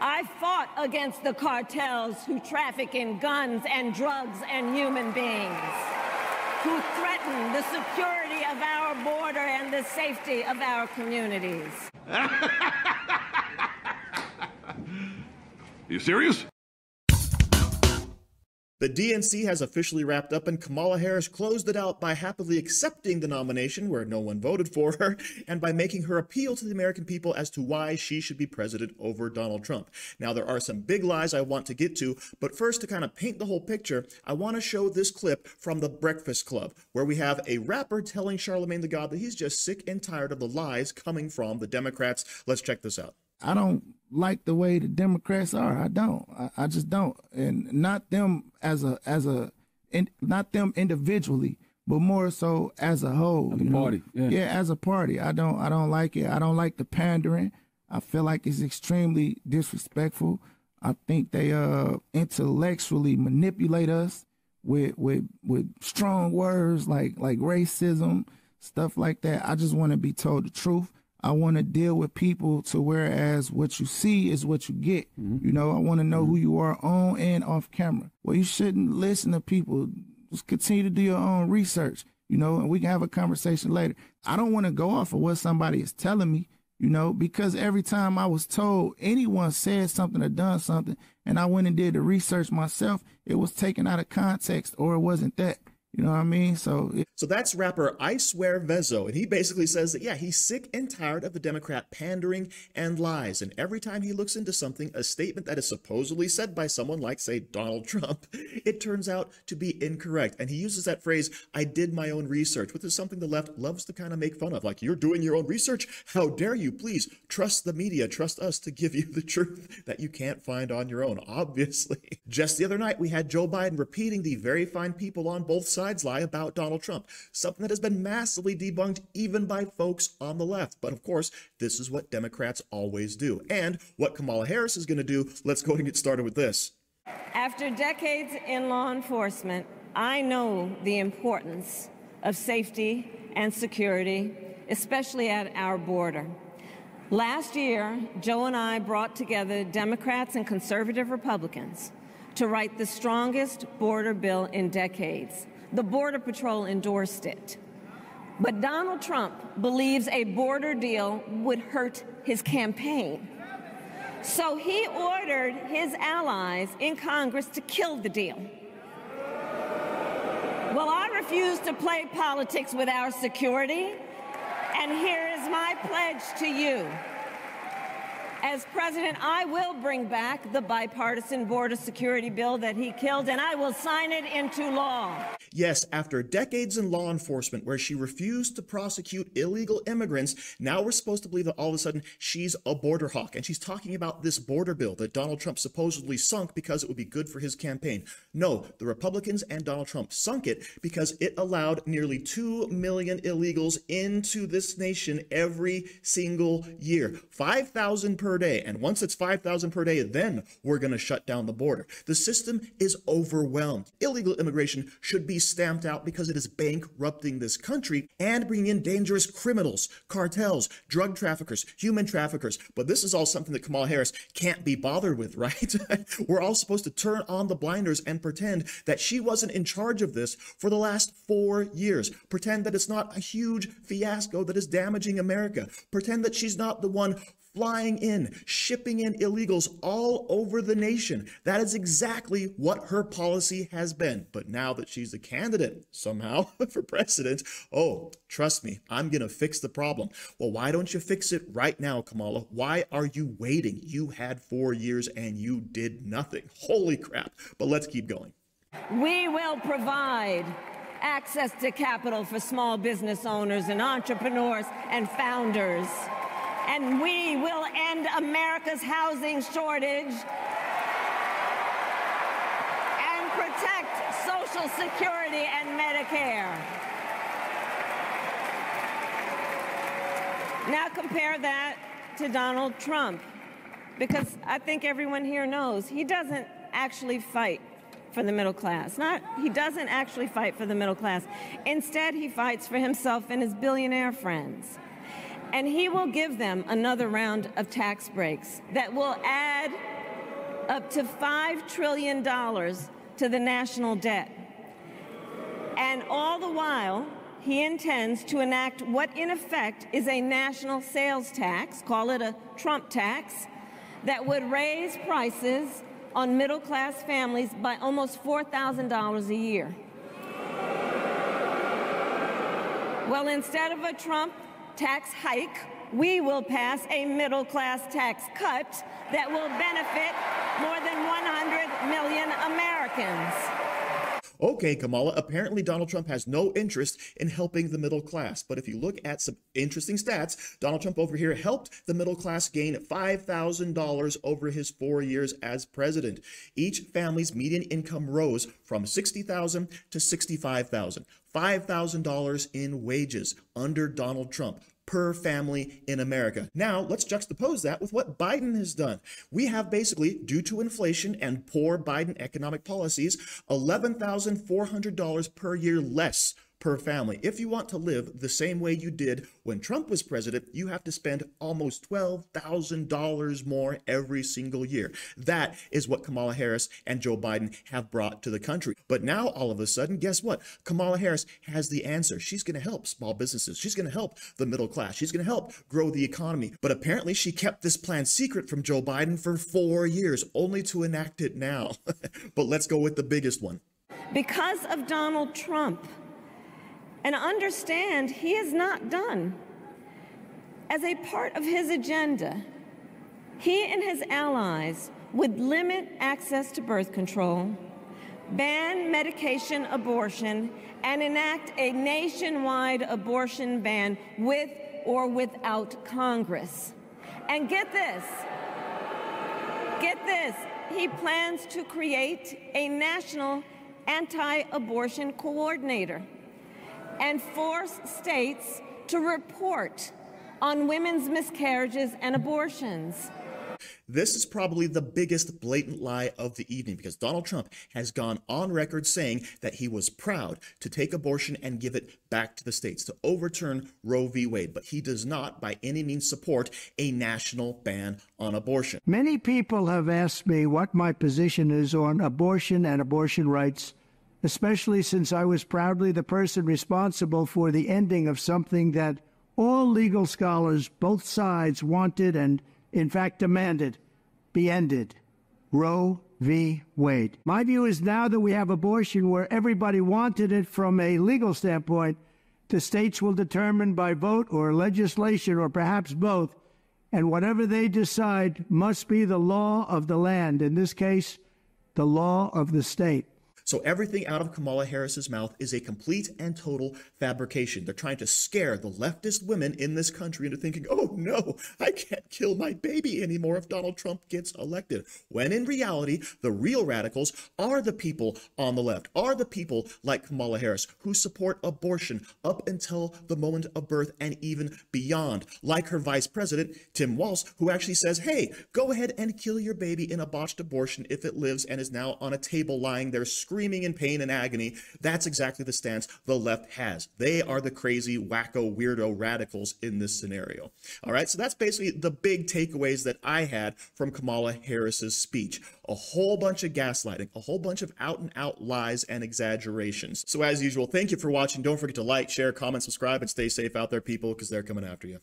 I fought against the cartels who traffic in guns and drugs and human beings, who threaten the security of our border and the safety of our communities. You serious? The DNC has officially wrapped up, and Kamala Harris closed it out by happily accepting the nomination where no one voted for her, and by making her appeal to the American people as to why she should be president over Donald Trump. Now, there are some big lies I want to get to, but first, to kind of paint the whole picture, I want to show this clip from The Breakfast Club, where we have a rapper telling Charlemagne the God that he's just sick and tired of the lies coming from the Democrats. Let's check this out. I don't like the way the Democrats are. I don't. I just don't. And not them not them individually, but more so as a whole. As a party. Yeah, as a party. I don't like it. I don't like the pandering. I feel like it's extremely disrespectful. I think they intellectually manipulate us with strong words like racism, stuff like that. I just want to be told the truth. I want to deal with people to whereas what you see is what you get. Mm-hmm. You know, I want to know who you are on and off camera. Well, you shouldn't listen to people. Just continue to do your own research, you know, and we can have a conversation later. I don't want to go off of what somebody is telling me, you know, because every time I was told anyone said something or done something and I went and did the research myself, it was taken out of context or it wasn't that. You know what I mean? So that's rapper Icewear Vezzo, and he basically says that, yeah, he's sick and tired of the Democrat pandering and lies, and every time he looks into something, a statement that is supposedly said by someone like, say, Donald Trump, it turns out to be incorrect, and he uses that phrase, I did my own research, which is something the left loves to kind of make fun of, like, you're doing your own research? How dare you? Please trust the media, trust us to give you the truth that you can't find on your own, obviously. Just the other night, we had Joe Biden repeating the very fine people on both sides lie about Donald Trump, something that has been massively debunked even by folks on the left. But of course, this is what Democrats always do. And what Kamala Harris is going to do, let's go ahead and get started with this. After decades in law enforcement, I know the importance of safety and security, especially at our border. Last year, Joe and I brought together Democrats and conservative Republicans to write the strongest border bill in decades. The Border Patrol endorsed it. But Donald Trump believes a border deal would hurt his campaign. So he ordered his allies in Congress to kill the deal. Well, I refuse to play politics with our security, and here is my pledge to you. As president, I will bring back the bipartisan border security bill that he killed, and I will sign it into law. Yes, after decades in law enforcement where she refused to prosecute illegal immigrants, now we're supposed to believe that all of a sudden she's a border hawk, and she's talking about this border bill that Donald Trump supposedly sunk because it would be good for his campaign. No, the Republicans and Donald Trump sunk it because it allowed nearly 2 million illegals into this nation every single year. 5,000 per day, and once it's 5,000 per day, then we're going to shut down the border. The system is overwhelmed. Illegal immigration should be stamped out because it is bankrupting this country and bringing in dangerous criminals, cartels, drug traffickers, human traffickers. But this is all something that Kamala Harris can't be bothered with, right? We're all supposed to turn on the blinders and pretend that she wasn't in charge of this for the last 4 years. Pretend that it's not a huge fiasco that is damaging America. Pretend that she's not the one flying in, shipping in illegals all over the nation. That is exactly what her policy has been. But now that she's a candidate somehow for president, oh, trust me, I'm going to fix the problem. Well, why don't you fix it right now, Kamala? Why are you waiting? You had 4 years and you did nothing. Holy crap. But let's keep going. We will provide access to capital for small business owners and entrepreneurs and founders. And we will end America's housing shortage and protect Social Security and Medicare. Now compare that to Donald Trump, because I think everyone here knows he doesn't actually fight for the middle class. He doesn't actually fight for the middle class. Instead, he fights for himself and his billionaire friends. and he will give them another round of tax breaks that will add up to $5 trillion to the national debt. And all the while, he intends to enact what in effect is a national sales tax, call it a Trump tax, that would raise prices on middle-class families by almost $4,000 a year. Well, instead of a Trump tax hike, we will pass a middle-class tax cut that will benefit more than 100 million Americans. Okay, Kamala, apparently Donald Trump has no interest in helping the middle class. But if you look at some interesting stats, Donald Trump over here helped the middle class gain $5,000 over his 4 years as president. Each family's median income rose from $60,000 to $65,000. $5,000 in wages under Donald Trump per family in America. Now, let's juxtapose that with what Biden has done. We have basically, due to inflation and poor Biden economic policies, $11,400 per year less per family. If you want to live the same way you did when Trump was president, you have to spend almost $12,000 more every single year. That is what Kamala Harris and Joe Biden have brought to the country. But now, all of a sudden, guess what? Kamala Harris has the answer. She's going to help small businesses. She's going to help the middle class. She's going to help grow the economy. But apparently, she kept this plan secret from Joe Biden for 4 years, only to enact it now. But let's go with the biggest one. Because of Donald Trump. And understand, he is not done. As a part of his agenda, he and his allies would limit access to birth control, ban medication abortion, and enact a nationwide abortion ban with or without Congress. And get this, he plans to create a national anti-abortion coordinator and force states to report on women's miscarriages and abortions. This is probably the biggest blatant lie of the evening, because Donald Trump has gone on record saying that he was proud to take abortion and give it back to the states, to overturn Roe v. Wade, but he does not by any means support a national ban on abortion. Many people have asked me what my position is on abortion and abortion rights, especially since I was proudly the person responsible for the ending of something that all legal scholars, both sides, wanted and, in fact, demanded be ended. Roe v. Wade. My view is now that we have abortion where everybody wanted it from a legal standpoint, the states will determine by vote or legislation or perhaps both, and whatever they decide must be the law of the land, in this case, the law of the state. So everything out of Kamala Harris's mouth is a complete and total fabrication. They're trying to scare the leftist women in this country into thinking, oh no, I can't kill my baby anymore if Donald Trump gets elected. When in reality, the real radicals are the people on the left, are the people like Kamala Harris who support abortion up until the moment of birth and even beyond. Like her vice president, Tim Walz, who actually says, hey, go ahead and kill your baby in a botched abortion if it lives and is now on a table lying there screaming in pain and agony. That's exactly the stance the left has. They are the crazy, wacko, weirdo radicals in this scenario. All right, so that's basically the big takeaways that I had from Kamala Harris's speech. A whole bunch of gaslighting, a whole bunch of out-and-out lies and exaggerations. So as usual, thank you for watching. Don't forget to like, share, comment, subscribe, and stay safe out there, people, because they're coming after you.